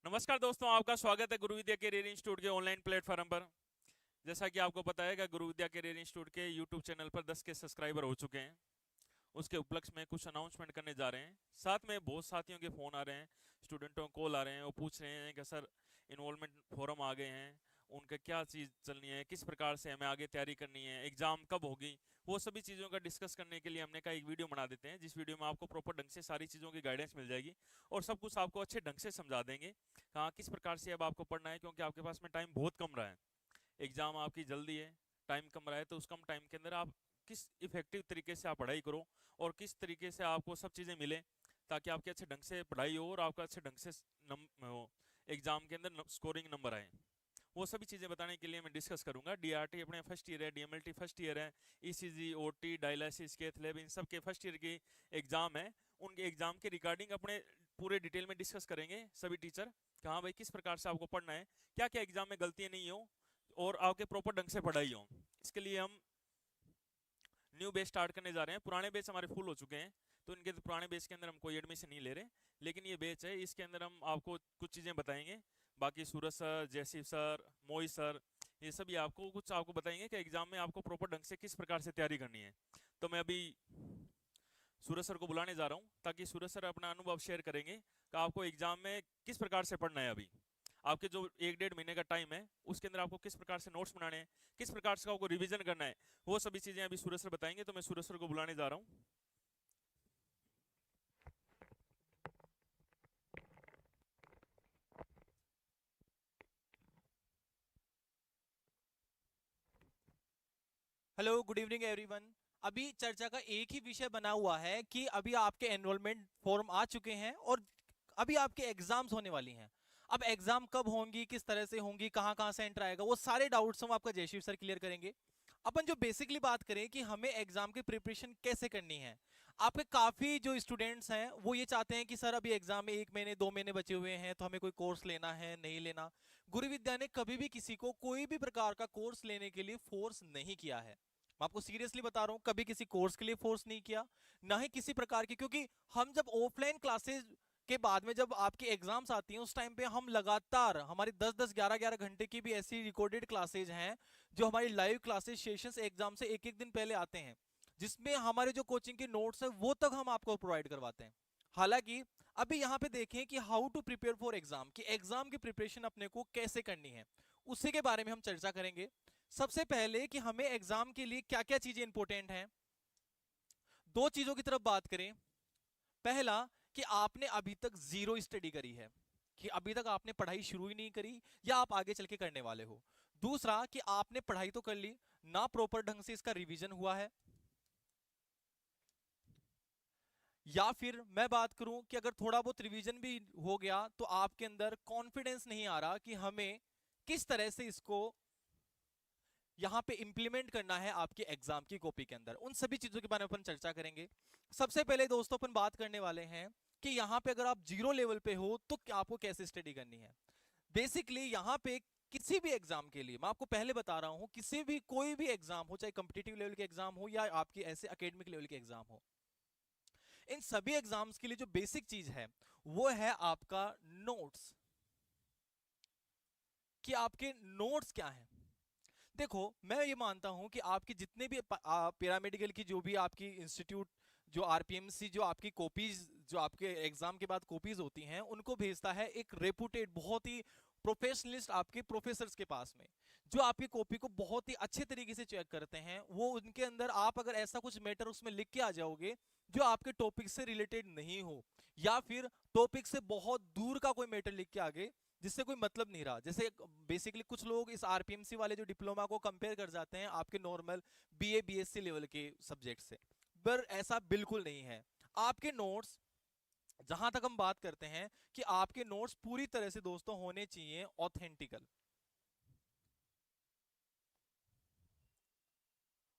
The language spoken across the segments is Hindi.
नमस्कार दोस्तों, आपका स्वागत है गुरु विद्या करियर इंस्टीट्यूट के ऑनलाइन प्लेटफॉर्म पर। जैसा कि आपको पता है कि गुरु विद्या करियर इंस्टीट्यूट के यूट्यूब चैनल पर 10 के सब्सक्राइबर हो चुके हैं। उसके उपलक्ष्य में कुछ अनाउंसमेंट करने जा रहे हैं। साथ में बहुत साथियों के फ़ोन आ रहे हैं, स्टूडेंटों को कॉल आ रहे हैं, वो पूछ रहे हैं कि सर इन्वॉल्वमेंट फॉरम आ गए हैं, उनका क्या चीज़ चलनी है, किस प्रकार से हमें आगे तैयारी करनी है, एग्ज़ाम कब होगी। वो सभी चीज़ों का डिस्कस करने के लिए हमने कहा एक वीडियो बना देते हैं, जिस वीडियो में आपको प्रॉपर ढंग से सारी चीज़ों की गाइडेंस मिल जाएगी और सब कुछ आपको अच्छे ढंग से समझा देंगे। कहाँ किस प्रकार से अब आपको पढ़ना है, क्योंकि आपके पास में टाइम बहुत कम रहा है। एग्ज़ाम आपकी जल्दी है, टाइम कम रहा है, तो उस कम टाइम के अंदर आप किस इफेक्टिव तरीके से आप पढ़ाई करो और किस तरीके से आपको सब चीज़ें मिले, ताकि आपकी अच्छे ढंग से पढ़ाई हो और आपका अच्छे ढंग से एग्ज़ाम के अंदर स्कोरिंग नंबर आए। वो सभी चीज़ें बताने के लिए मैं डिस्कस करूंगा। डीआरटी अपने फर्स्ट ईयर है, डीएमएलटी फर्स्ट ईयर है, ECG, OT, dialysis, cath lab, इन सब के फर्स्ट ईयर की एग्ज़ाम है। उनके एग्ज़ाम के रिगार्डिंग अपने पूरे डिटेल में डिस्कस करेंगे सभी टीचर कि हाँ भाई किस प्रकार से आपको पढ़ना है, क्या क्या एग्ज़ाम में गलतियाँ नहीं हो और आपके प्रॉपर ढंग से पढ़ाई हो। इसके लिए हम न्यू बेच स्टार्ट करने जा रहे हैं। पुराने बेच हमारे फुल हो चुके हैं, तो इनके पुराने बेच के अंदर हम कोई एडमिशन नहीं ले रहे, लेकिन ये बेच है, इसके अंदर हम आपको कुछ चीज़ें बताएंगे। बाकी सूरज सर, जयसी सर, मोई सर, ये सभी आपको कुछ आपको बताएंगे कि एग्जाम में आपको प्रॉपर ढंग से किस प्रकार से तैयारी करनी है। तो मैं अभी सूरज सर को बुलाने जा रहा हूँ, ताकि सूरज सर अपना अनुभव शेयर करेंगे कि आपको एग्जाम में किस प्रकार से पढ़ना है। अभी आपके जो 1 डेढ़ महीने का टाइम है, उसके अंदर आपको किस प्रकार से नोट्स बनाने हैं, किस प्रकार से आपको रिवीजन करना है, वो सभी चीजें अभी सूरज सर बताएंगे। तो मैं सूरज सर को बुलाने जा रहा हूँ। Hello, good evening everyone. अभी चर्चा का एक ही विषय बना हुआ है कि अभी आपके एनरोलमेंट फॉर्म आ चुके हैं और अभी आपके एग्जाम्स होने वाली हैं। अब एग्जाम कब होंगी, किस तरह से होंगी, कहाँ कहाँ से एंटर आएगा, वो सारे डाउट्स हम आपका जयशिव सर क्लियर करेंगे। अपन जो बेसिकली बात करें कि हमें एग्जाम की प्रिपरेशन कैसे करनी है। आपके काफी जो स्टूडेंट्स हैं वो ये चाहते हैं कि सर अभी एग्जाम में 1 महीने 2 महीने बचे हुए हैं, तो हमें कोई कोर्स लेना है नहीं लेना। गुरु विद्या ने कभी भी किसी को कोई भी प्रकार का कोर्स लेने के लिए फोर्स नहीं किया है। मैं आपको सीरियसली बता रहा हूं, कभी किसी कोर्स के लिए फोर्स नहीं किया, ना ही किसी प्रकार की। क्योंकि हम जब ऑफलाइन क्लासेस के बाद में जब आपकी एग्जाम्स आती हैं, उस टाइम पे हम लगातार हमारी 10 10 11 11 घंटे की भी ऐसी रिकॉर्डेड क्लासेज हैं, जो हमारी लाइव क्लासेस सेशंस एग्जाम से एक एक दिन पहले आते हैं, जिसमें हमारे जो कोचिंग के नोट्स है वो तक हम आपको प्रोवाइड करवाते हैं। हालांकि अभी यहाँ पे देखें कि how to prepare for exam, कि एग्जाम की प्रिपरेशन अपने को कैसे करनी है, उसी के बारे में हम चर्चा करेंगे। सबसे पहले कि हमें एग्जाम के लिए क्या क्या चीजें इंपॉर्टेंट हैं, दो चीजों की तरफ बात करें। पहला, कि आपने अभी तक जीरो स्टडी करी है, कि अभी तक आपने पढ़ाई शुरू ही नहीं करी या आप आगे चल के करने वाले हो। दूसरा, कि आपने पढ़ाई तो कर ली, ना प्रॉपर ढंग से इसका रिवीजन हुआ है। या फिर मैं बात करूं कि अगर थोड़ा बहुत रिवीजन भी हो गया तो आपके अंदर कॉन्फिडेंस नहीं आ रहा कि हमें किस तरह से इसको यहां पे इंप्लीमेंट करना है आपके एग्जाम की कॉपी के अंदर। उन सभी चीजों के बारे में अपन चर्चा करेंगे। सबसे पहले दोस्तों अपन बात करने वाले हैं कि यहाँ पे अगर आप जीरो लेवल पे हो तो आपको कैसे स्टडी करनी है। बेसिकली यहाँ पे किसी भी एग्जाम के लिए मैं आपको पहले बता रहा हूं, किसी भी कोई भी एग्जाम हो, चाहे कॉम्पिटिटिव लेवल के एग्जाम हो या आपकी ऐसे एकेडमिक लेवल के एग्जाम हो, इन सभी एग्जाम्स के लिए जो बेसिक चीज है वो है आपका नोट्स, कि आपके नोट्स क्या हैं। देखो, मैं ये मानता हूं कि आपकी जितने भी पैरामेडिकल की जो भी आपकी इंस्टीट्यूट, जो आरपीएमसी, जो आपकी कॉपीज, जो आपके एग्जाम के बाद कॉपीज होती हैं, उनको भेजता है एक रेपुटेड, बहुत ही प्रोफेशनलिस्ट आपके प्रोफेसर्स के पास में, जो आपकी कॉपी को बहुत ही अच्छे तरीके से चेक करते हैं। वो उनके अंदर आप अगर ऐसा कुछ मैटर उसमें लिख के आ जाओगे जो आपके टॉपिक से रिलेटेड नहीं हो, या फिर टॉपिक से बहुत दूर का कोई मैटर लिख के आ गए जिससे कोई मतलब नहीं रहा, जैसे बेसिकली कुछ लोग इस आरपीएमसी वाले जो डिप्लोमा को कंपेयर कर जाते हैं आपके नॉर्मल बीए बीएससी लेवल के सब्जेक्ट से, पर ऐसा बिल्कुल नहीं है। आपके नोट्स, जहां तक हम बात करते हैं कि आपके नोट्स पूरी तरह से दोस्तों होने चाहिए ऑथेंटिकल।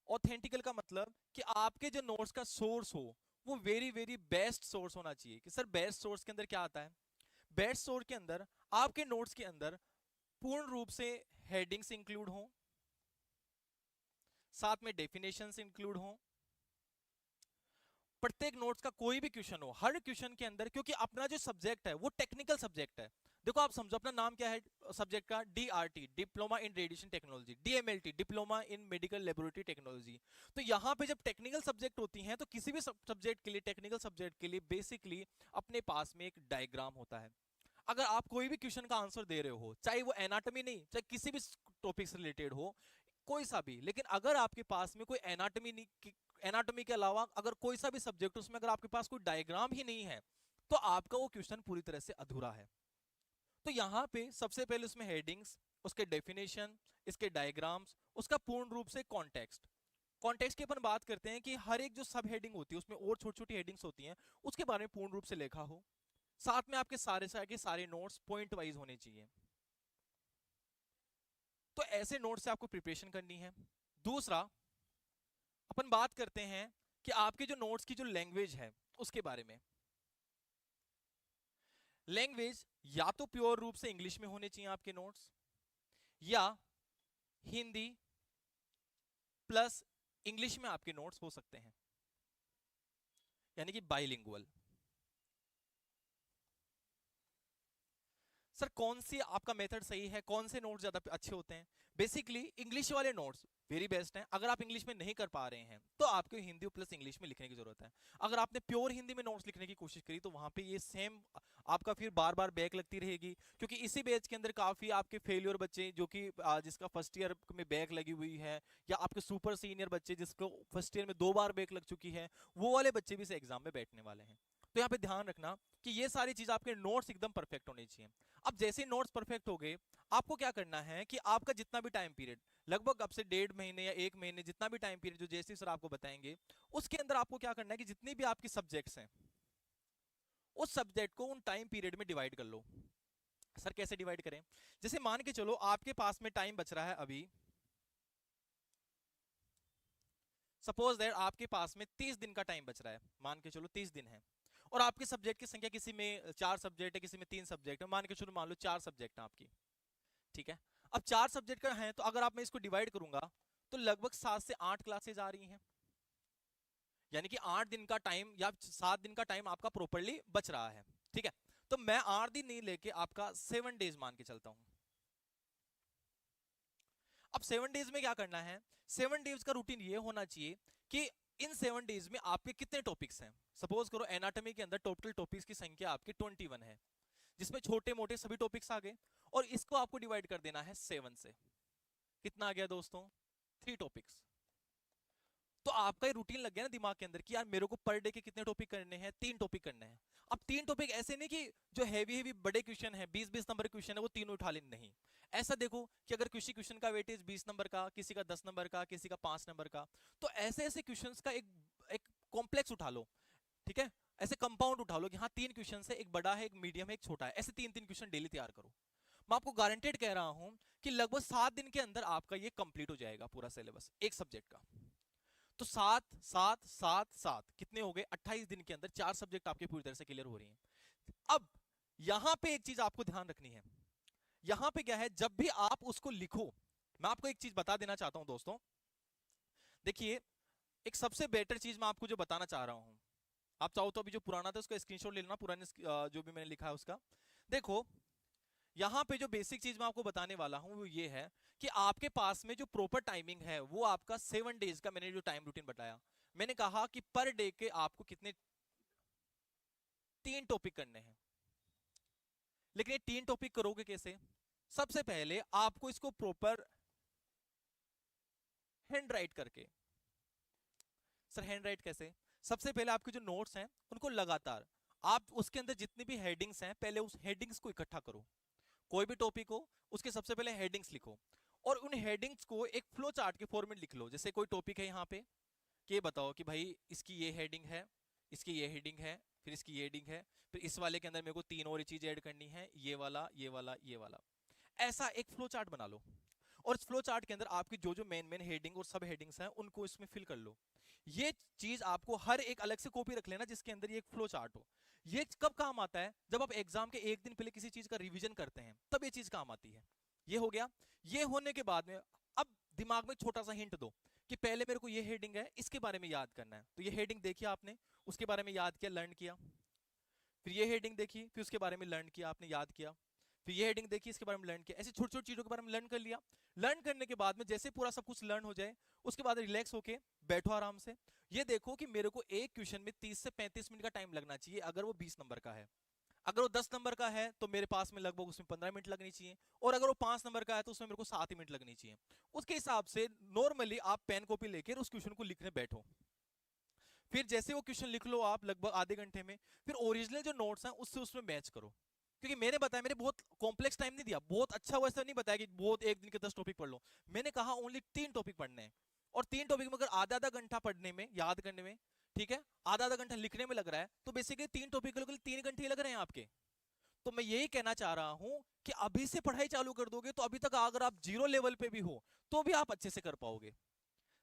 ऑथेंटिकल का मतलब कि आपके जो नोट्स का सोर्स हो वो वेरी वेरी बेस्ट सोर्स होना चाहिए। कि सर बेस्ट सोर्स के अंदर क्या आता है? बेस्ट सोर्स के अंदर आपके नोट्स के अंदर पूर्ण रूप से हेडिंग्स इंक्लूड हो, साथ में डेफिनेशंस इंक्लूड हो, प्रत्येक नोट्स का कोई भी क्वेश्चन हो, हर क्वेश्चन के अंदर, क्योंकि अपना जो सब्जेक्ट है वो टेक्निकल सब्जेक्ट है, देखो आप समझो अपना नाम क्या है सब्जेक्ट का, DRT diploma in radiation technology, DMLT diploma in medical laboratory technology. तो यहाँ पे जब टेक्निकल सब्जेक्ट होती हैं तो किसी भी सब्जेक्ट के लिए, टेक्निकल सब्जेक्ट के लिए बेसिकली अपने पास में एक डायग्राम होता है। अगर आप कोई भी क्वेश्चन का आंसर दे रहे हो, चाहे वो एनाटॉमी नहीं, चाहे किसी भी टॉपिक से रिलेटेड हो, कोई सा भी, लेकिन अगर आपके पास में कोई एनाटॉमी नहीं, एनाटॉमी के अलावा अगर कोई सा भी सब्जेक्ट, उसमें अगर आपके पास कोई डायग्राम ही नहीं है तो आपका वो क्वेश्चन पूरी तरह से अधूरा है। तो यहाँ पे सबसे पहले उसमें हेडिंग्स, उसके डेफिनेशन, इसके डायग्राम्स, उसका पूर्ण रूप से कॉन्टेक्स्ट। कॉन्टेक्स्ट की अपन बात करते हैं कि हर एक जो सब हेडिंग होती है उसमें और छोटी छोटी हेडिंग्स होती हैं, उसके बारे में पूर्ण रूप से लिखा हो। साथ में आपके सारे नोट्स पॉइंट वाइज होने चाहिए। तो ऐसे नोट्स से आपको प्रिपरेशन करनी है। दूसरा अपन बात करते हैं कि आपके जो नोट्स की जो लैंग्वेज है उसके बारे में। लैंग्वेज या तो प्योर रूप से इंग्लिश में होने चाहिए आपके नोट्स, या हिंदी प्लस इंग्लिश में आपके नोट्स हो सकते हैं, यानी कि बाइलिंगुअल। सर कौन सी आपका मेथड सही है, कौन से नोट्स ज्यादा अच्छे होते हैं? बेसिकली इंग्लिश वाले नोट्स वेरी बेस्ट हैं। अगर आप इंग्लिश में नहीं कर पा रहे हैं तो आपको हिंदी प्लस इंग्लिश में लिखने की जरूरत है। अगर आपने प्योर हिंदी में नोट्स लिखने की कोशिश करी तो वहां पे ये सेम आपका फिर बार बार बैक लगती रहेगी, क्योंकि इसी बैच के अंदर काफी आपके फेलियर बच्चे जो कि जिसका फर्स्ट ईयर में बैक लगी हुई है, या आपके सुपर सीनियर बच्चे जिसको फर्स्ट ईयर में 2 बार बैक लग चुकी है, वो वाले बच्चे भी इस एग्जाम में बैठने वाले हैं। तो यहाँ पे ध्यान रखना कि ये सारी चीज आपके नोट्स एकदम परफेक्ट होने चाहिए। अब जैसे नोट्स परफेक्ट हो गए, आपको क्या करना है कि आपका जितना भी टाइम पीरियड, लगभग अब से 1.5 महीने या 1 महीने, जितना भी टाइम पीरियड जो जैसे सर आपको बताएंगे, उसके अंदर आपको क्या करना है कि जितनी भी आपकी सब्जेक्ट्स हैं उस सब्जेक्ट को उन टाइम पीरियड में डिवाइड कर लो। सर कैसे डिवाइड करें? जैसे मान के चलो आपके पास में टाइम बच रहा है अभी, सपोज दैट आपके पास में 30 दिन का टाइम बच रहा है, मान के चलो 30 दिन है, और आपके सब्जेक्ट की संख्या किसी में 4 सब्जेक्ट है, किसी में 3 सब्जेक्ट है, मान के चलो मान लो 4 सब्जेक्ट है आपकी, ठीक है। अब 4 सब्जेक्ट का है तो अगर आप मैं इसको डिवाइड करूंगा तो लगभग 7 से 8 क्लासेज आ रही हैं, यानी कि 8 दिन का टाइम या 7 दिन का टाइम आपका प्रॉपर्ली बच रहा है, ठीक है। तो मैं 8 दिन नहीं लेके आपका 7 डेज मान के चलता हूं। अब 7 डेज में क्या करना है? 7 डेज का रूटीन ये होना चाहिए कि इन 7 डेज में आपके कितने टॉपिक्स हैं। सपोज करो एनाटॉमी के अंदर टोटल टॉपिक्स की संख्या आपकी 21 है, जिसमें छोटे मोटे सभी टॉपिक्स आ गए, और इसको आपको डिवाइड कर देना है 7 से। कितना आ गया दोस्तों? 3 टॉपिक्स। तो आपका ये रूटीन लग गया ना दिमाग के अंदर कि यार मेरे को पर डे के कितने टॉपिक करने हैं? 3 टॉपिक करने हैं। अब 3 टॉपिक ऐसे नहीं कि जो हैवी बड़े क्वेश्चन है, 20-20 नंबर क्वेश्चन है, वो तीनों उठा लेने, नहीं। ऐसा देखो कि अगर किसी क्वेश्चन का वेटेज 20 नंबर का, किसी का 10 नंबर का, किसी का 5 नंबर का, तो ऐसे ऐसे क्वेश्चंस का एक कॉम्प्लेक्स उठा लो, ठीक है। ऐसे कंपाउंड उठा लो कि हाँ 3 क्वेश्चन है, एक बड़ा है, एक मीडियम है, एक छोटा है, ऐसे 3-3 क्वेश्चन डेली तैयार करो। मैं आपको गारंटेड कह रहा हूं कि लगभग 7 दिन के अंदर आपका ये कंप्लीट हो जाएगा पूरा सिलेबस एक सब्जेक्ट का। तो 7 7 7 7 कितने हो गए? 28 दिन के अंदर 4 सब्जेक्ट आपके पूरी तरह से क्लियर हो रही हैं। अब यहां पे एक चीज आपको ध्यान रखनी है, यहां पे क्या है, जब भी आप उसको लिखो, मैं आपको एक चीज बता देना चाहता हूं दोस्तों। देखिए एक सबसे बेटर चीज मैं आपको जो बताना चाह रहा हूं, आप चाहो तो अभी जो पुराना था उसका स्क्रीनशॉट ले लेना, पुराने जो भी मैंने लिखा है उसका। देखो यहां पे जो बेसिक चीज मैं आपको बताने वाला हूं वो ये है कि आपके पास में जो प्रॉपर टाइमिंग है वो आपका 7 डेज का, मैंने जो टाइम रूटीन बताया, मैंने कहा कि पर डे के आपको कितने 3 टॉपिक करने हैं। लेकिन ये 3 टॉपिक करोगे कैसे? सबसे पहले आपको इसको प्रॉपर हैंड राइट करके। सर हैंड राइट कैसे? सबसे पहले आपके जो नोट्स हैं उनको लगातार आप उसके अंदर जितनी भी हेडिंग्स हैं पहले उस हेडिंग्स को इकट्ठा करो। कोई भी टॉपिक हो उसके सबसे पहले हेडिंग्स लिखो, और उन हेडिंग्स को एक फ्लो चार्ट के फॉर्म में लिख लो। जैसे कोई टॉपिक है यहाँ पे, कि बताओ कि भाई इसकी ये हेडिंग है, इसकी ये हेडिंग है, फिर इसकी ये हेडिंग है, फिर इस वाले के अंदर मेरे को 3 और चीज ऐड करनी है, ये वाला ये वाला ये वाला। ऐसा एक फ्लो चार्ट बना लो, और इस फ्लो चार्ट के अंदर आपकी जो जो मेन मेन हेडिंग और सब हेडिंग्स हैं उनको इसमें फिल कर लो। ये चीज आपको हर एक अलग से कॉपी रख लेना जिसके अंदर ये एक फ्लो चार्ट हो। ये कब काम आता है? जब आप एग्जाम के एक दिन पहले किसी चीज का रिवीजन करते हैं तब ये चीज काम आती है। ये हो गया। ये होने के बाद में अब दिमाग में छोटा सा हिंट दो कि पहले मेरे को ये हेडिंग है, इसके बारे में याद करना है। तो ये हेडिंग देखी आपने, उसके बारे में याद किया, लर्न किया। फिर ये हेडिंग देखी, फिर उसके बारे में लर्न किया, आपने याद किया। फिर ये हेडिंग देखी, इसके बारे में लर्न किया, ऐसी छोटी छोटी चीजों के बारे में लर्न कर लिया। लर्न करने के बाद में जैसे पूरा सब कुछ लर्न हो जाए, उसके बाद रिलैक्स होके बैठो आराम से। ये देखो कि मेरे को एक क्वेश्चन में 30 से 35 मिनट का टाइम लगना चाहिए अगर वो 20 नंबर का है। अगर वो 10 नंबर का है तो मेरे पास में लगभग उसमें 15 मिनट लगनी चाहिए, और अगर वो 5 नंबर का है तो उसमें मेरे को 7 ही मिनट लगनी चाहिए। उसके हिसाब से नॉर्मली आप पेन कॉपी लेकर उस क्वेश्चन को लिखने बैठो। फिर जैसे वो क्वेश्चन लिख लो आप लगभग आधे घंटे में, फिर ओरिजिनल जो नोट्स हैं उससे उसमें मैच करो। क्योंकि मैंने बताया, मैंने बहुत कॉम्प्लेक्स टाइम नहीं दिया, बहुत अच्छा वैसा नहीं बताया कि बहुत एक दिन के 10 टॉपिक पढ़ लो। मैंने कहा ओनली 3 टॉपिक पढ़ने हैं, और 3 टॉपिक में अगर आधा आधा घंटा पढ़ने में, याद करने में, ठीक है, आधा आधा घंटा लिखने में लग रहा है, तो बेसिकली 3 टॉपिक के लिए 3 घंटे ही लग रहे हैं आपके। तो मैं यही कहना चाह रहा हूं कि अभी से पढ़ाई चालू कर दोगे तो अभी तक अगर आप 0 लेवल पे भी हो तो भी आप अच्छे से कर पाओगे।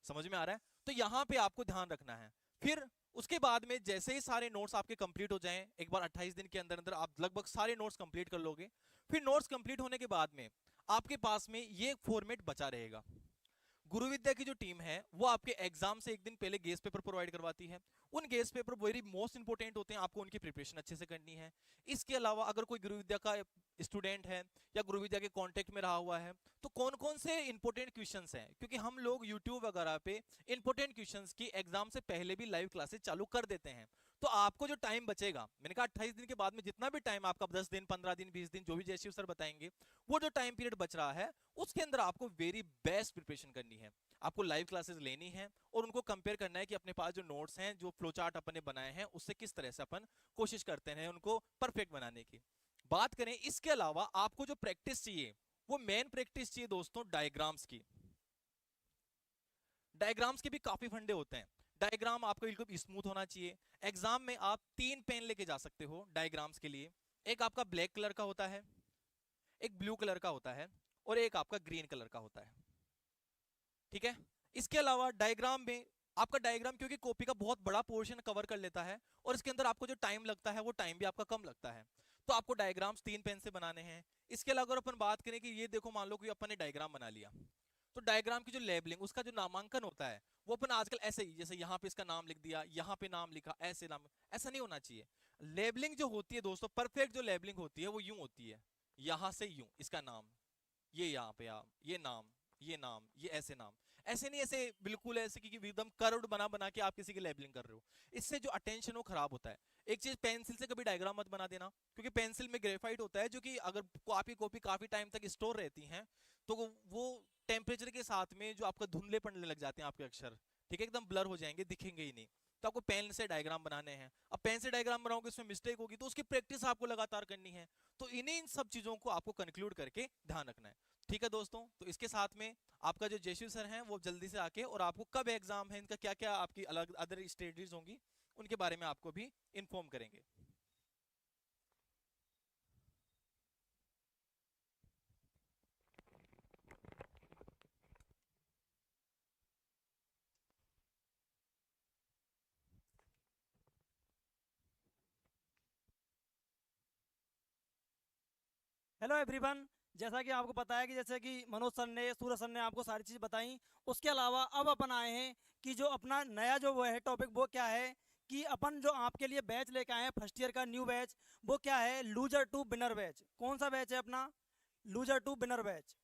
समझ में आ रहा है? तो यहां पे आपको ध्यान रखना है। फिर उसके बाद में जैसे ही सारे नोट्स आपके कंप्लीट हो जाएं, एक बार 28 दिन के अंदर अंदर आप लगभग सारे नोट्स कंप्लीट कर लोगे। फिर नोट्स कंप्लीट होने के बाद में आपके पास में ये फॉर्मेट बचा रहेगा। गुरु विद्या की जो टीम है वो आपके एग्जाम से एक दिन पहले गेस्ट पेपर प्रोवाइड करवाती है। उन guest paper very most important होते हैं, आपको उनकी प्रिपरेशन अच्छे से करनी है। इसके अलावा अगर कोई गुरु विद्या का स्टूडेंट है या गुरु विद्या के कांटेक्ट में रहा हुआ है, तो कौन कौन से इंपॉर्टेंट क्वेश्चंस हैं, क्योंकि हम लोग यूट्यूब वगैरह पे इंपॉर्टेंट क्वेश्चंस की एग्जाम से पहले भी लाइव क्लासेस चालू कर देते हैं। तो आपको जो टाइम बचेगा, मैंने कहा 28 दिन के बाद में जितना भी टाइम आपका, 10 दिन 15 दिन 20 दिन, जो भी जैसे सर बताएंगे, वो जो टाइम पीरियड बच रहा है उसके अंदर आपको वेरी बेस्ट प्रिपरेशन करनी है। आपको लाइव क्लासेस लेनी है और उनको कंपेयर करना है कि अपने पास जो नोट्स हैं, जो फ्लो चार्ट अपने बनाए हैं, उससे किस तरह से अपन कोशिश करते हैं उनको परफेक्ट बनाने की बात करें। इसके अलावा आपको जो प्रैक्टिस चाहिए वो मेन प्रैक्टिस चाहिए दोस्तों डायग्राम्स की। डायग्राम्स के भी काफी फंडे होते हैं। डायग्राम आपका बिल्कुल स्मूथ होना चाहिए। एग्जाम में आप 3 पेन लेके जा सकते हो डायग्राम्स के लिए। एक आपका ब्लैक कलर का होता है, एक ब्लू कलर का होता है, और एक आपका ग्रीन कलर का होता है। ठीक है, इसके अलावा डायग्राम में आपका डायग्राम क्योंकि कॉपी का बहुत बड़ा पोर्शन कवर कर लेता है और इसके अंदर आपको जो टाइम लगता है वो टाइम भी आपका कम लगता है, तो आपको डायग्राम्स 3 पेन से बनाने हैं। इसके अलावा अगर अपन बात करें कि ये देखो, मान लो कि अपन ने डायग्राम बना लिया, तो डायग्राम की जो लेबलिंग, उसका जो नामांकन होता है, वो अपन आजकल ऐसे ही, जैसे यहाँ पे इसका नाम लिख दिया, यहाँ पे नाम लिखा, ऐसे नाम, ऐसा नहीं होना चाहिए। लेबलिंग जो होती है दोस्तों, परफेक्ट जो लेबलिंग होती है वो यूं होती है, यहाँ से यूं, इसका नाम, ये यहाँ पे आप, ये नाम, ये नाम, ये ऐसे नाम, ऐसे नहीं, ऐसे बिल्कुल ऐसे कि एकदम कर्व्ड बना बना के आप किसी की लेबलिंग कर रहे हो। इससे जो अटेंशन वो खराब होता है। एक चीज, पेंसिल से कभी डायग्राम मत बना देना, क्योंकि पेंसिल में ग्रेफाइट होता है, जो कि अगर आपकी कॉपी काफी टाइम तक स्टोर रहती है तो वो टेम्परेचर के साथ में जो आपका धुंधले पड़ने लग जाते हैं आपके अक्षर, ठीक है, एकदम ब्लर हो जाएंगे, दिखेंगे ही नहीं। तो आपको पेन से डायग्राम बनाने हैं। अब पेन से डायग्राम बनाओगे, उसमें मिस्टेक होगी, तो उसकी प्रैक्टिस आपको लगातार करनी है। तो इन्हीं इन सब चीजों को आपको कंक्लूड करके ध्यान रखना है। ठीक है दोस्तों, तो इसके साथ में आपका जो जयशिव सर हैं वो जल्दी से आके, और आपको कब एग्जाम है, इनका क्या क्या आपकी अलग अदर स्टडीज होंगी, उनके बारे में आपको भी इन्फॉर्म करेंगे। Hello everyone. जैसा कि आपको पता है कि जैसे कि मनोज सर ने, सूरज सर ने आपको सारी चीज़ बताई, उसके अलावा अब अपन आए हैं कि जो अपना नया जो वो है टॉपिक, वो क्या है कि अपन जो आपके लिए बैच लेके आए हैं फर्स्ट ईयर का न्यू बैच, वो क्या है, लूजर टू विनर बैच। कौन सा बैच है अपना? Loser to winner batch.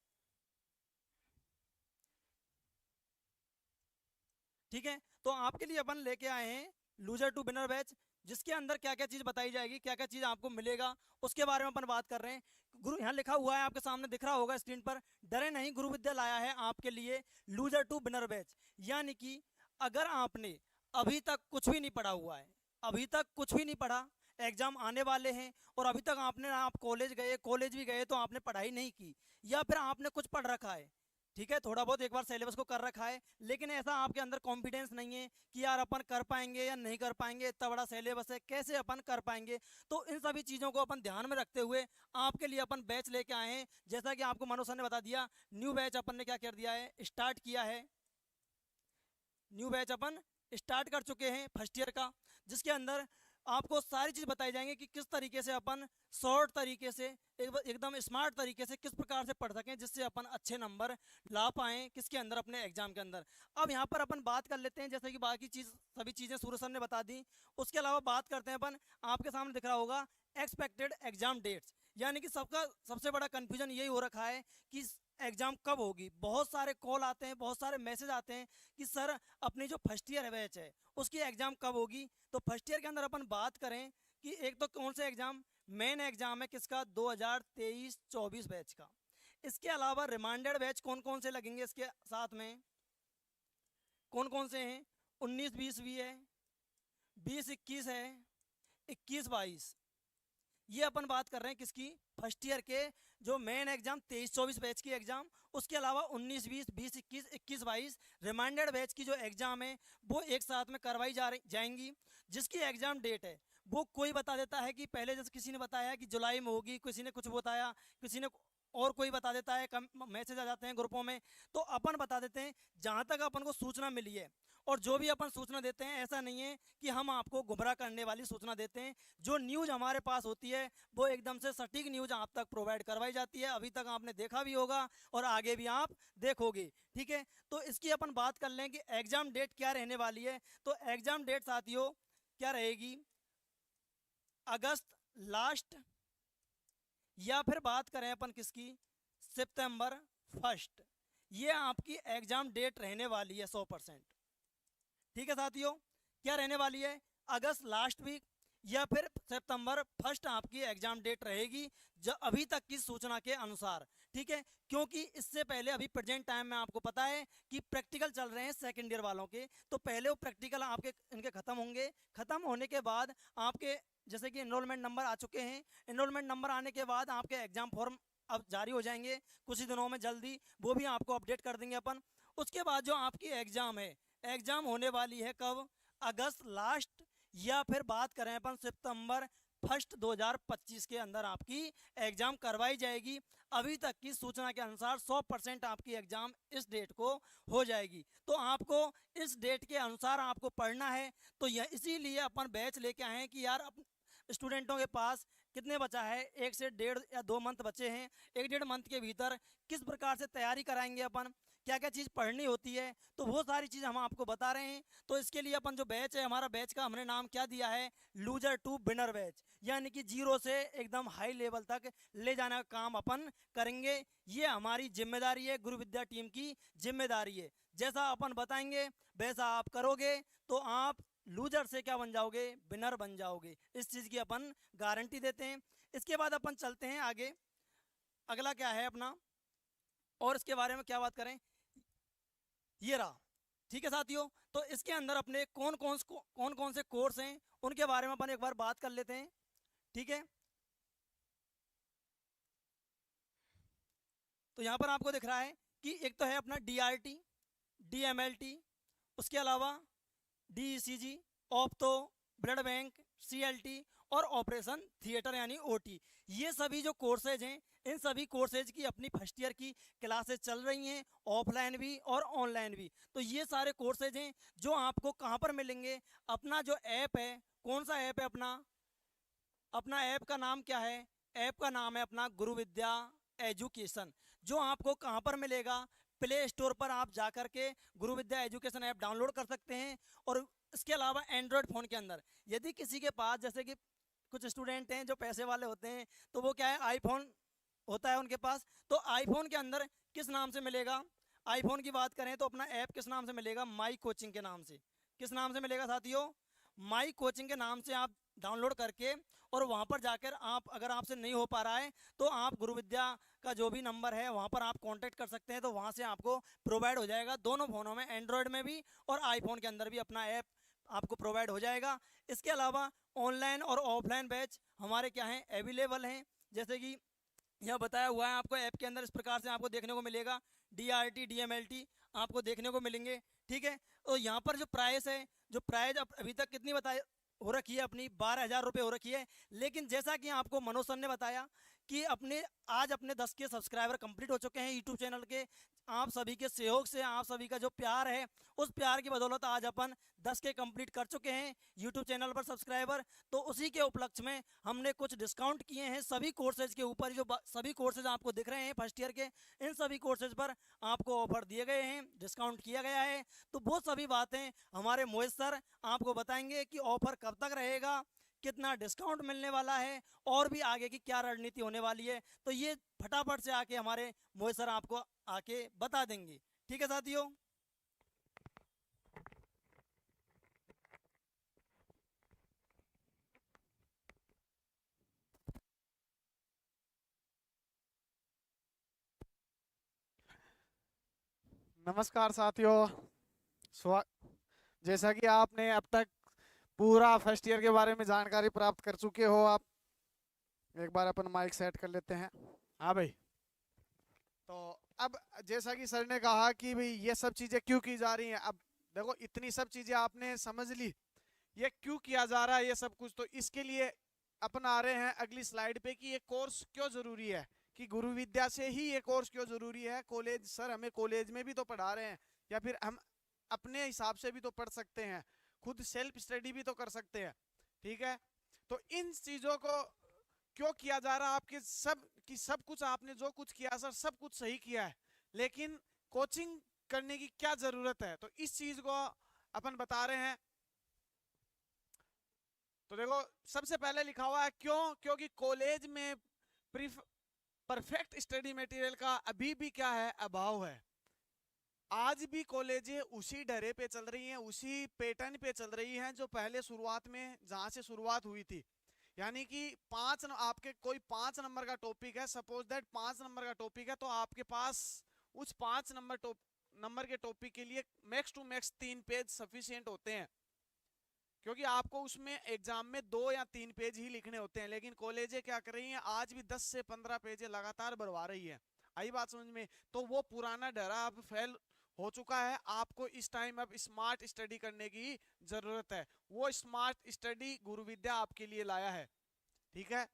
ठीक है, तो आपके लिए अपन लेके आए हैं लूजर टू विनर बैच, जिसके अंदर क्या क्या चीज़ बताई जाएगी, क्या क्या चीज़ आपको मिलेगा, उसके बारे में अपन बात कर रहे हैं। गुरु, यहाँ लिखा हुआ है आपके सामने दिख रहा होगा स्क्रीन पर, डरे नहीं, गुरु विद्या लाया है आपके लिए लूजर टू विनर बैच। यानी कि अगर आपने अभी तक कुछ भी नहीं पढ़ा हुआ है, अभी तक कुछ भी नहीं पढ़ा, एग्जाम आने वाले हैं, और अभी तक आपने, आप कॉलेज गए, कॉलेज भी गए तो आपने पढ़ाई नहीं की, या फिर आपने कुछ पढ़ रखा है, ठीक है, थोड़ा बहुत एक बार सिलेबस को कर रखा है, लेकिन ऐसा आपके अंदर कॉन्फिडेंस नहीं है कि यार अपन कर पाएंगे या नहीं कर पाएंगे, इतना बड़ा सिलेबस है, कैसे अपन कर पाएंगे। तो इन सभी चीज़ों को अपन ध्यान में रखते हुए आपके लिए अपन बैच लेके आए हैं। जैसा कि आपको मनोज सर ने बता दिया, न्यू बैच अपन ने क्या कर दिया है, स्टार्ट किया है। न्यू बैच अपन स्टार्ट कर चुके हैं फर्स्ट ईयर का, जिसके अंदर आपको सारी चीज़ बताई जाएंगे कि किस तरीके से अपन शॉर्ट तरीके से, एकदम स्मार्ट तरीके से किस प्रकार से पढ़ सकें, जिससे अपन अच्छे नंबर ला पाएँ किसके अंदर, अपने एग्जाम के अंदर। अब यहाँ पर अपन बात कर लेते हैं, जैसे कि बाकी चीज़, सभी चीज़ें सूरज सर ने बता दी। उसके अलावा बात करते हैं अपन, आपके सामने दिख रहा होगा एक्सपेक्टेड एग्जाम डेट्स, यानी कि सबका सबसे बड़ा कंफ्यूजन यही हो रखा है कि एग्जाम कब होगी। बहुत सारे कॉल आते हैं, बहुत सारे मैसेज आते हैं कि सर अपनी जो फर्स्ट ईयर बैच है उसकी एग्जाम कब होगी। तो फर्स्ट ईयर के अंदर अपन बात करें कि एक तो कौन से एग्जाम, मेन एग्जाम है किसका, 2023-24 बैच का। इसके अलावा रिमाइंडर बैच कौन कौन से लगेंगे इसके साथ में, कौन कौन से हैं, 19-20 भी है, 20-21 है, 21-22। ये अपन बात कर रहे हैं किसकी, फर्स्ट ईयर के जो मेन एग्जाम 23-24 बैच की एग्जाम, उसके अलावा 19-20, 20-21, 21-22 रिमाइंडर बैच की जो एग्जाम है वो एक साथ में करवाई जाएंगी। जिसकी एग्जाम डेट है वो कोई बता देता है कि पहले जैसे किसी ने बताया कि जुलाई में होगी, किसी ने कुछ बताया, किसी ने और कोई बता देता है, कम मैसेज आ जाते हैं ग्रुपों में। तो अपन बता देते हैं जहाँ तक अपन को सूचना मिली है। और जो भी अपन सूचना देते हैं ऐसा नहीं है कि हम आपको गुमराह करने वाली सूचना देते हैं। जो न्यूज़ हमारे पास होती है वो एकदम से सटीक न्यूज़ आप तक प्रोवाइड करवाई जाती है। अभी तक आपने देखा भी होगा और आगे भी आप देखोगे, ठीक है। तो इसकी अपन बात कर लें कि एग्जाम डेट क्या रहने वाली है। तो एग्जाम डेट साथियों क्या रहेगी, अगस्त लास्ट, या फिर बात करें अपन किसकी, सितंबर फर्स्ट। ये आपकी एग्जाम डेट रहने वाली है 100%, ठीक है साथियों। क्या रहने वाली है, अगस्त लास्ट वीक या फिर सितंबर फर्स्ट आपकी एग्जाम डेट रहेगी, जो अभी तक की सूचना के अनुसार, ठीक है। क्योंकि इससे पहले अभी प्रेजेंट टाइम में आपको पता है कि प्रैक्टिकल चल रहे हैं सेकेंड ईयर वालों के, तो पहले वो प्रैक्टिकल आपके इनके खत्म होंगे। खत्म होने के बाद आपके जैसे कि एनरोलमेंट नंबर आ चुके हैं, एनरोलमेंट नंबर आने के बाद आपके एग्जाम फॉर्म अब जारी हो जाएंगे कुछ ही दिनों में, जल्दी वो भी आपको अपडेट कर देंगे अपन। उसके बाद जो आपकी एग्जाम है, एग्जाम होने वाली है कब, अगस्त लास्ट या फिर बात करें अपन सितंबर फर्स्ट 2025 के अंदर आपकी एग्जाम करवाई जाएगी। अभी तक की सूचना के अनुसार 100% आपकी एग्जाम इस डेट को हो जाएगी। तो आपको इस डेट के अनुसार आपको पढ़ना है। तो यह इसीलिए अपन बैच लेके आए हैं कि यार स्टूडेंटों के पास कितने बचा है, 1 से 1.5 या 2 मंथ बचे हैं। 1-1.5 मंथ के भीतर किस प्रकार से तैयारी कराएंगे अपन, क्या क्या चीज़ पढ़नी होती है, तो वो सारी चीज़ हम आपको बता रहे हैं। तो इसके लिए अपन जो बैच है, हमारा बैच का हमने नाम क्या दिया है, लूजर टू विनर बैच, यानी कि 0 से एकदम हाई लेवल तक ले जाने का काम अपन करेंगे। ये हमारी जिम्मेदारी है, गुरु विद्या टीम की जिम्मेदारी है। जैसा अपन बताएंगे वैसा आप करोगे तो आप लूजर से क्या बन जाओगे, विनर बन जाओगे। इस चीज़ की अपन गारंटी देते हैं। इसके बाद अपन चलते हैं आगे, अगला क्या है अपना, और इसके बारे में क्या बात करें, ये रहा, ठीक है साथियों। तो इसके अंदर अपने कौन कौन से कोर्स हैं उनके बारे में अपन एक बार बात कर लेते हैं, ठीक है। तो यहाँ पर आपको दिख रहा है कि एक तो है अपना DRT, DMLT, उसके अलावा DECG, opto, blood bank, CLT और ऑपरेशन थिएटर यानी OT। ये सभी जो कोर्सेज हैं, इन सभी कोर्सेज की अपनी फर्स्ट ईयर की क्लासेस चल रही हैं, ऑफलाइन भी और ऑनलाइन भी। तो ये सारे कोर्सेज हैं जो आपको कहाँ पर मिलेंगे, अपना जो ऐप है, कौन सा ऐप है अपना ऐप का नाम क्या है, ऐप का नाम है अपना गुरु विद्या एजुकेशन। जो आपको कहाँ पर मिलेगा, प्ले स्टोर पर आप जाकर के गुरु विद्या एजुकेशन ऐप डाउनलोड कर सकते हैं। और इसके अलावा एंड्रॉयड फ़ोन के अंदर यदि किसी के पास, जैसे कि कुछ स्टूडेंट हैं जो पैसे वाले होते हैं, तो वो क्या है, आईफोन होता है उनके पास, तो आईफोन के अंदर किस नाम से मिलेगा, आईफोन की बात करें तो अपना ऐप किस नाम से मिलेगा, माई कोचिंग के नाम से। किस नाम से मिलेगा साथियों, माई कोचिंग के नाम से आप डाउनलोड करके, और वहाँ पर जाकर आप, अगर आपसे नहीं हो पा रहा है तो आप गुरु विद्या का जो भी नंबर है वहाँ पर आप कांटेक्ट कर सकते हैं। तो वहाँ से आपको प्रोवाइड हो जाएगा, दोनों फ़ोनों में, एंड्रॉयड में भी और आईफोन के अंदर भी अपना ऐप आपको प्रोवाइड हो जाएगा। इसके अलावा ऑनलाइन और ऑफलाइन बैच हमारे क्या हैं, अवेलेबल हैं। जैसे कि यह बताया हुआ है आपको ऐप के अंदर, इस प्रकार से आपको देखने को मिलेगा, DRT, DMLT आपको देखने को मिलेंगे, ठीक है। तो यहाँ पर जो प्राइस है, जो प्राइस अभी तक कितनी बताई हो रखी है अपनी, 12,000 रुपये हो रखी है। लेकिन जैसा कि आपको मनोज सर ने बताया कि आज अपने 10 के सब्सक्राइबर कंप्लीट हो चुके हैं यूट्यूब चैनल के। आप सभी के सहयोग से, आप सभी का जो प्यार है, उस प्यार की बदौलत आज अपन 10 के कंप्लीट कर चुके हैं यूट्यूब चैनल पर सब्सक्राइबर। तो उसी के उपलक्ष्य में हमने कुछ डिस्काउंट किए हैं सभी कोर्सेज के ऊपर। जो सभी कोर्सेज आपको दिख रहे हैं फर्स्ट ईयर के, इन सभी कोर्सेज पर आपको ऑफर दिए गए हैं, डिस्काउंट किया गया है। तो वो सभी बातें हमारे मोहित सर आपको बताएंगे कि ऑफर कब तक रहेगा, कितना डिस्काउंट मिलने वाला है और भी आगे की क्या रणनीति होने वाली है, तो ये फटाफट से आके हमारे मोहित सर आपको आके बता देंगे। ठीक है साथियों। नमस्कार साथियों। स्वा जैसा कि आपने अब तक पूरा फर्स्ट ईयर के बारे में जानकारी प्राप्त कर चुके हो, आप एक बार अपन माइक सेट कर लेते हैं। हाँ भाई, तो अब जैसा कि सर ने कहा कि भाई ये सब चीजें क्यों की जा रही हैं, अब देखो इतनी सब चीजें आपने समझ ली, ये क्यों किया जा रहा है ये सब कुछ, तो इसके लिए अपन आ रहे हैं अगली स्लाइड पे कि ये कोर्स क्यों जरूरी है, कि गुरु विद्या से ही ये कोर्स क्यों जरूरी है। कॉलेज सर हमें कॉलेज में भी तो पढ़ा रहे हैं, या फिर हम अपने हिसाब से भी तो पढ़ सकते हैं, खुद सेल्फ स्टडी भी तो कर सकते हैं। ठीक है, तो इन चीजों को क्यों किया जा रहा है, आपके सब कि सब कुछ आपने जो कुछ किया सर सब कुछ सही किया है, लेकिन कोचिंग करने की क्या जरूरत है, तो इस चीज को अपन बता रहे हैं। तो देखो सबसे पहले लिखा हुआ है क्यों, क्योंकि कॉलेज में परफेक्ट स्टडी मटेरियल का अभी भी क्या है, अभाव है। आज भी कॉलेजें उसी डरे पे चल रही हैं, उसी पैटर्न पे चल रही हैं जो पहले शुरुआत में जहां से शुरुआत हुई थी। यानी कि आपके कोई 5 नंबर का टॉपिक है, सपोज दैट 5 नंबर का टॉपिक है, तो आपके पास उस 5 नंबर के टॉपिक के लिए max to max 3 page sufficient होते हैं, क्योंकि आपको उसमें एग्जाम में 2 या 3 पेज ही लिखने होते हैं। लेकिन कॉलेजें क्या कर रही हैं, आज भी 10 से 15 पेज लगातार भरवा रही है। आई बात समझ में? तो वो पुराना डरा अब फेल हो चुका है। आपको इस टाइम अब स्मार्ट स्टडी करने की जरूरत है, वो स्मार्ट स्टडी गुरु विद्या आपके लिए लाया है। ठीक है,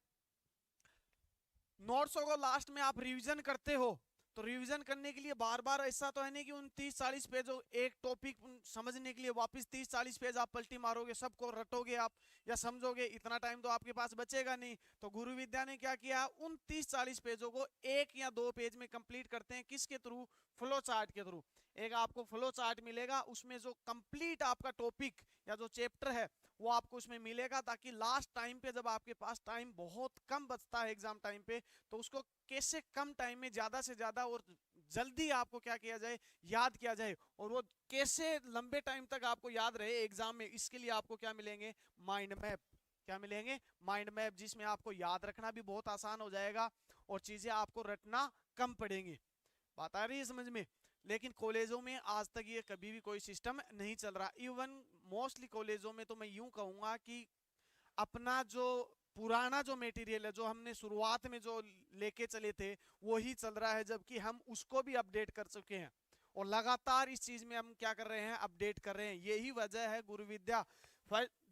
नोट्सों को लास्ट में आप रिवीजन करते हो, तो रिवीजन करने के लिए बार बार ऐसा तो है नहीं कि उन 30-40 पेज एक टॉपिक समझने के लिए वापस 30-40 पेज आप पलटी मारोगे, सबको रटोगे आप या समझोगे, इतना टाइम तो आपके पास बचेगा नहीं। तो गुरु विद्या ने क्या किया, उन 30-40 पेजों को 1 या 2 पेज में कंप्लीट करते हैं। किसके थ्रू? फ्लो चार्ट के थ्रू। एक आपको फ्लो चार्ट मिलेगा, उसमें जो कंप्लीट आपका टॉपिक या जो चैप्टर है वो आपको उसमें मिलेगा, ताकि लास्ट टाइम पे जब आपके पास टाइम बहुत कम बचता है एग्जाम टाइम पे, तो उसको कैसे कम टाइम में ज्यादा से ज्यादा और जल्दी आपको क्या किया जाए, याद किया जाए, और वो कैसे लंबे टाइम तक आपको याद रहे एग्जाम में। इसके लिए आपको क्या मिलेंगे, माइंड मैप। क्या मिलेंगे? माइंड मैप, जिसमें आपको याद रखना भी बहुत आसान हो जाएगा और चीजें आपको रटना कम पड़ेंगी। बात आ रही है समझ में? लेकिन कॉलेजों में आज तक ये कभी भी कोई सिस्टम नहीं चल रहा। इवन मोस्टली कॉलेजों में तो मैं यूं कहूंगा कि अपना जो पुराना जो मटेरियल है, जो हमने शुरुआत में जो लेके चले थे, वो ही चल रहा है, जबकि हम उसको भी अपडेट कर चुके हैं और लगातार इस चीज में हम क्या कर रहे हैं, अपडेट कर रहे हैं। यही वजह है गुरु विद्या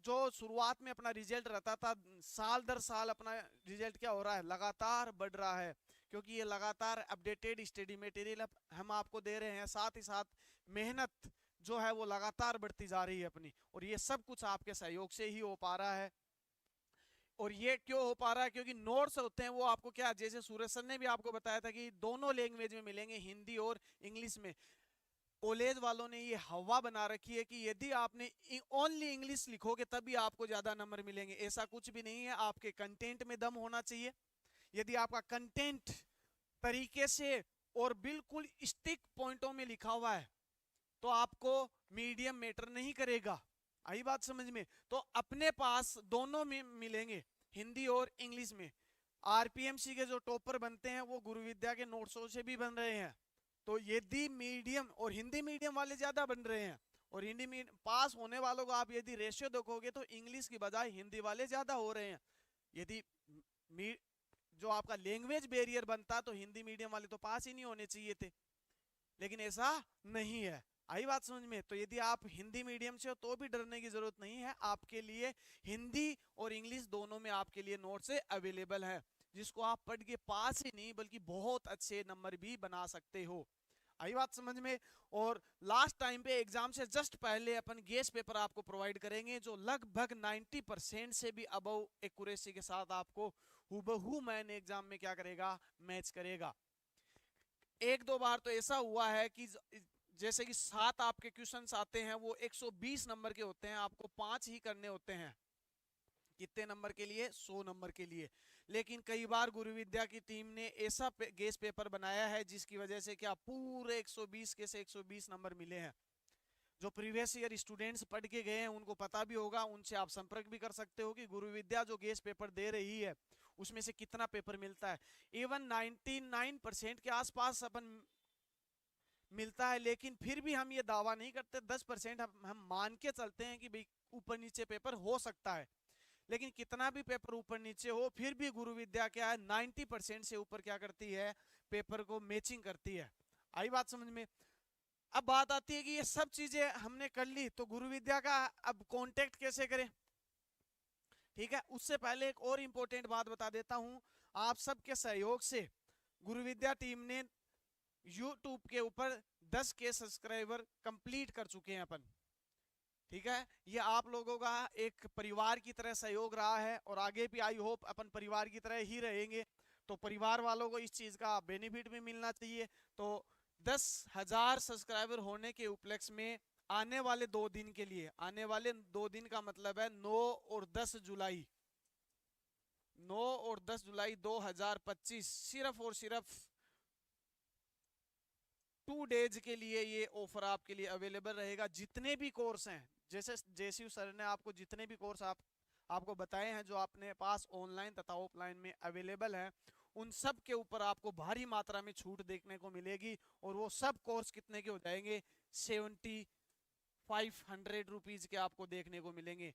जो शुरुआत में अपना रिजल्ट रहता था, साल दर साल अपना रिजल्ट क्या हो रहा है, लगातार बढ़ रहा है, क्योंकि ये लगातार अपडेटेड स्टडी मटेरियल हम आपको दे रहे हैं। साथ ही साथ मेहनत जो है वो लगातार बढ़ती जा रही है अपनी, और ये सब कुछ आपके सहयोग से ही हो पा रहा है। और ये क्यों हो पा रहा है, क्योंकि नोट्स होते हैं वो आपको क्या, जैसे सूरज सर ने भी आपको बताया था कि दोनों लैंग्वेज में मिलेंगे, हिंदी और इंग्लिश में। कॉलेज वालों ने ये हवा बना रखी है कि यदि आपने ओनली इंग्लिश लिखोगे तभी आपको ज्यादा नंबर मिलेंगे। ऐसा कुछ भी नहीं है, आपके कंटेंट में दम होना चाहिए। यदि आपका कंटेंट तरीके से और बिल्कुल स्टिक पॉइंटों में लिखा हुआ है तो आपको मीडियम मैटर नहीं करेगा। आई बात समझ में? तो अपने पास दोनों में मिलेंगे, हिंदी और इंग्लिश में। आरपीएमसी के जो टॉपर बनते हैं वो गुरु विद्या के नोट्सों से भी बन रहे हैं। तो यदि मीडियम और हिंदी मीडियम वाले ज्यादा बन रहे हैं, और हिंदी मीडियम पास होने वालों को आप यदि रेशियो देखोगे तो इंग्लिश की बजाय हिंदी वाले ज्यादा हो रहे हैं। यदि जो आपका लैंग्वेज बैरियर बनता तो हिंदी मीडियम वाले तो पास ही नहीं होने चाहिए थे, लेकिन ऐसा नहीं है। आई बात समझ में? तो यदि आप हिंदी मीडियम से हो तो भी डरने की जरूरत नहीं है, आपके लिए हिंदी और इंग्लिश दोनों में आपके लिए नोट्स अवेलेबल है, जिसको आप पढ़ के पास ही नहीं बल्कि बहुत अच्छे नंबर भी बना सकते हो। आई बात समझ में? और लास्ट टाइम पे एग्जाम से जस्ट पहले अपन गेस पेपर आपको प्रोवाइड करेंगे, जो लगभग 90% से भी अबव एक्यूरेसी के साथ आपको हुबहू मैन एग्जाम में क्या करेगा, मैच करेगा। एक दो बार तो ऐसा हुआ है कि जैसे कि 7 आपके क्वेश्चंस आते हैं, वो 120 नंबर के होते हैं, आपको 5 ही करने होते हैं। कितने नंबर के लिए? 100 नंबर के लिए। लेकिन कई बार गुरु विद्या की टीम ने ऐसा गेस पेपर बनाया है जिसकी वजह से क्या पूरे 120 के से 120 नंबर मिले हैं। जो प्रीवियस ईयर स्टूडेंट्स पढ़ के गए हैं उनको पता भी होगा, उनसे आप संपर्क भी कर सकते हो कि गुरु विद्या जो गेस पेपर दे रही है उसमें से कितना पेपर मिलता है। इवन 99% के आसपास अपन मिलता है, लेकिन फिर भी हम ये दावा नहीं करते। 10% हम मान के चलते हैं कि भाई ऊपर नीचे पेपर हो सकता है, लेकिन कितना भी पेपर ऊपर नीचे हो फिर भी गुरु विद्या क्या है 90% से ऊपर क्या करती है, पेपर को मैचिंग करती है। आई बात समझ में? अब बात आती है कि ये सब चीजें हमने कर ली तो गुरु विद्या का अब कांटेक्ट कैसे करें। ठीक है, उससे पहले एक और इंपॉर्टेंट बात बता देता हूं। आप सबके सहयोग से गुरु विद्या टीम ने YouTube के ऊपर 10 के सब्सक्राइबर कंप्लीट कर चुके हैं अपन। ठीक है, ये आप लोगों का एक परिवार की तरह सहयोग रहा है और आगे भी आई होप अपन परिवार की तरह ही रहेंगे। तो परिवार वालों को इस चीज का बेनिफिट भी मिलना चाहिए। तो 10,000 सब्सक्राइबर होने के उपलक्ष्य में आने वाले 2 दिन के लिए, आने वाले 2 दिन का मतलब है 9 और 10 जुलाई, 9 और 10 जुलाई 2025, सिर्फ और सिर्फ 2 डेज के लिए ये ऑफर आपके लिए अवेलेबल रहेगा। जितने भी कोर्स हैं, जैसे जेसीयू सर ने आपको जितने भी कोर्स आपको बताए हैं जो अपने पास ऑनलाइन तथा ऑफलाइन में अवेलेबल है, उन सब के ऊपर आपको भारी मात्रा में छूट देखने को मिलेगी। और वो सब कोर्स कितने के हो जाएंगे? 7500 रुपीज के आपको देखने को मिलेंगे।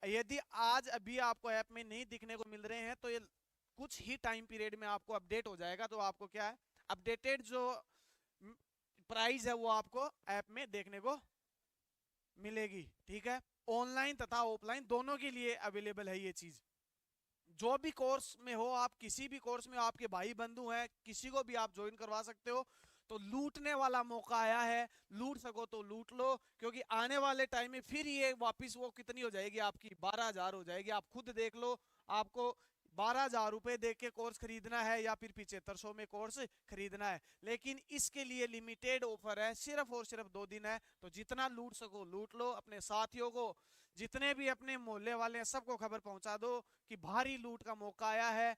यदि आज अभी आपको ऐप में नहीं दिखने को मिल रहे हैं तो ये कुछ ही टाइम पीरियड में आपको अपडेट हो जाएगा। तो आपको क्या है, अपडेटेड जो प्राइस है वो आपको ऐप में देखने को मिलेगी। ठीक है, ऑनलाइन तथा ऑफलाइन दोनों के लिए अवेलेबल है ये चीज। जो भी कोर्स में हो आप, किसी भी कोर्स में आपके भाई बंधु हैं, किसी को भी आप ज्वाइन करवा सकते हो। तो लूटने वाला मौका आया है, लूट सको तो लूट लो, क्योंकि आने वाले टाइम में फिर ये वापस वो कितनी हो जाएगी आपकी? 12,000 हो जाएगी। आप खुद देख लो, आपको 12,000 रुपए दे के कोर्स खरीदना है या फिर 7500 में कोर्स खरीदना है। लेकिन इसके लिए लिमिटेड ऑफर है, सिर्फ और सिर्फ 2 दिन है। तो जितना लूट सको लूट लो। अपने साथियों को, जितने भी अपने मोहल्ले वाले हैं, सबको खबर पहुंचा दो कि भारी लूट का मौका आया है।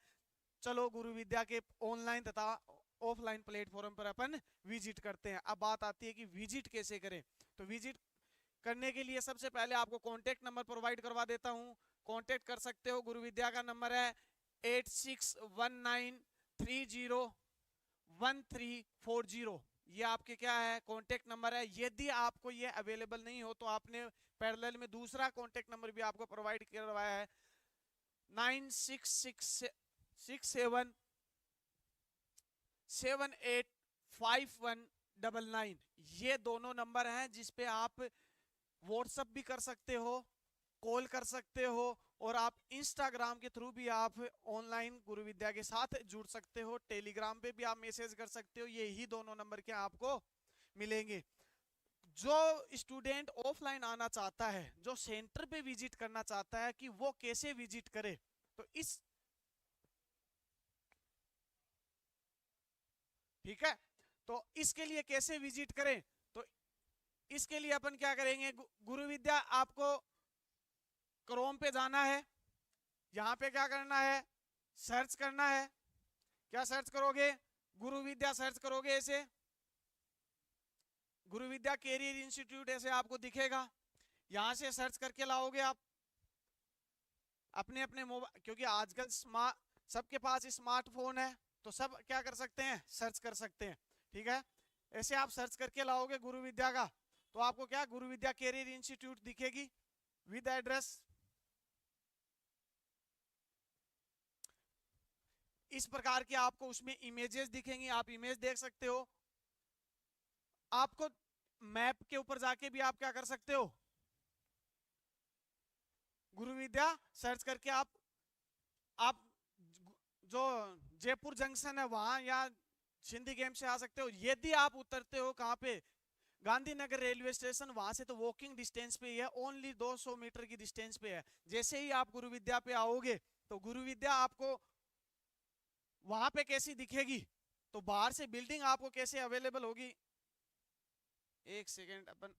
चलो गुरु विद्या के ऑनलाइन तथा ऑफलाइन प्लेटफॉर्म पर अपन विजिट करते हैं। अब बात आती है कि विजिट कैसे करें। तो विजिट करने के लिए सबसे पहले आपको कॉन्टेक्ट नंबर प्रोवाइड करवा देता हूं। कॉन्टेक्ट कर सकते हो। गुरु विद्या का नंबर है 8619301340। ये आपके क्या है, कॉन्टेक्ट नंबर है। यदि आपको ये अवेलेबल नहीं हो तो आपने पैरेलल में दूसरा कॉन्टेक्ट नंबर भी आपको प्रोवाइड करवाया है 9667785199। ये दोनों नंबर हैं जिस पे आप व्हाट्सएप भी कर सकते हो, कॉल कर सकते हो, और आप इंस्टाग्राम के थ्रू भी आप ऑनलाइन गुरु विद्या के साथ जुड़ सकते हो। टेलीग्राम पे भी आप मैसेज कर सकते हो। यही दोनों नंबर के आपको मिलेंगे। जो स्टूडेंट ऑफलाइन आना चाहता है, जो सेंटर पे विजिट करना चाहता है कि वो कैसे विजिट करे, तो ठीक है, तो इसके लिए कैसे विजिट करें, तो इसके लिए अपन क्या करेंगे, गुरु विद्या आपको क्रोम पे जाना है। यहां पे क्या करना है, सर्च करना है। क्या सर्च करोगे? गुरु विद्या सर्च करोगे, ऐसे गुरु विद्या कैरियर इंस्टीट्यूट ऐसे आपको दिखेगा। यहां से सर्च करके लाओगे आप अपने अपने मोबाइल, क्योंकि आजकल सबके पास स्मार्टफोन है तो सब क्या कर सकते हैं, सर्च कर सकते हैं। ठीक है, ऐसे आप सर्च करके लाओगे गुरु विद्या का, तो आपको क्या गुरु विद्या कैरियर इंस्टीट्यूट दिखेगी विद एड्रेस। इस प्रकार के आपको उसमें इमेजेस दिखेंगी, आप इमेज देख सकते हो। आपको मैप के ऊपर जाके भी आप क्या कर सकते हो, गुरु विद्या सर्च करके आप जो जयपुर जंक्शन है वहां या सिंधी गेम से आ सकते हो। यदि आप उतरते हो कहां पे, गांधीनगर रेलवे स्टेशन, वहां से तो वॉकिंग डिस्टेंस पे ही है, ओनली 200 मीटर की डिस्टेंस पे है। जैसे ही आप गुरु विद्या पे आओगे तो गुरु विद्या आपको वहां पे कैसी दिखेगी, तो बाहर से बिल्डिंग आपको कैसे अवेलेबल होगी। एक सेकेंड, अपन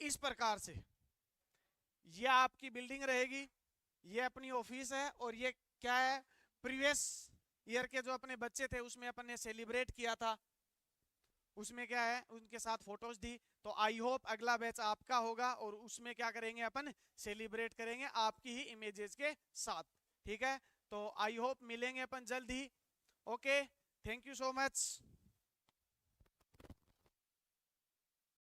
इस प्रकार से ये आपकी बिल्डिंग रहेगी, ये अपनी ऑफिस है, और ये क्या है, प्रीवियस ईयर के जो अपने बच्चे थे उसमें अपन ने सेलिब्रेट किया था, उसमें क्या है उनके साथ फोटोज दी। तो आई होप अगला बैच आपका होगा और उसमें क्या करेंगे अपन, सेलिब्रेट करेंगे आपकी ही इमेजेस के साथ। ठीक है, तो आई होप मिलेंगे अपन जल्द ही। Okay, thank you so much.